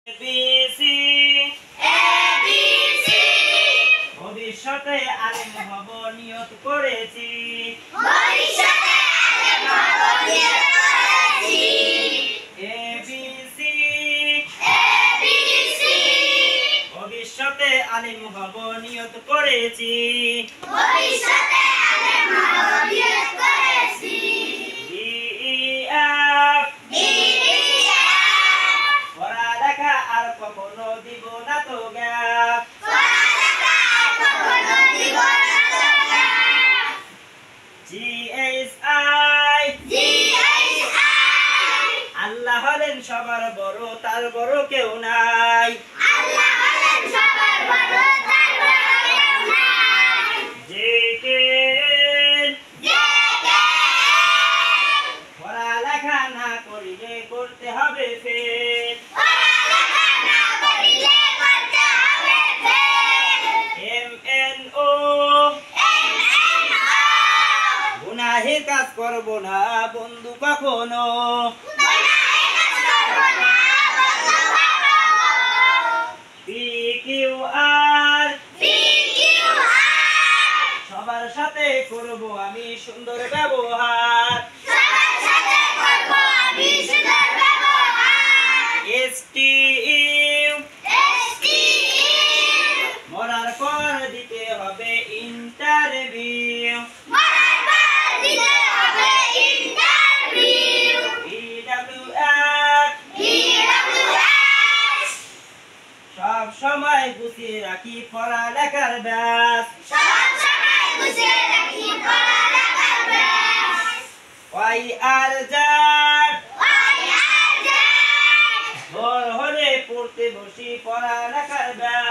ABC ভবিষ্যতে আলেম হব নিয়ত করেছি। ABC ভবিষ্যতে আলেম হব নিয়ত করেছি। পড়ালেখা আর কখনো দিব না তো গ্যাপ। আল্লাহ হলেন সবার বড়, তার বড় কেউ নাই। পড়ালেখা না করিলে করতে হবে ফেল। MNO গুনাহের কাজ করব না বন্ধু কখনো। PQR সবার সাথে করব আমি সুন্দর ব্যবহার। STU মরার পর দিতে হবে ইন্টারভিউ। সব সময় গুছিয়ে রাখি পড়ালেখার ব্যাস। YRZ ভোর হলে পড়তে বসি পড়ালেখার ব্যাস।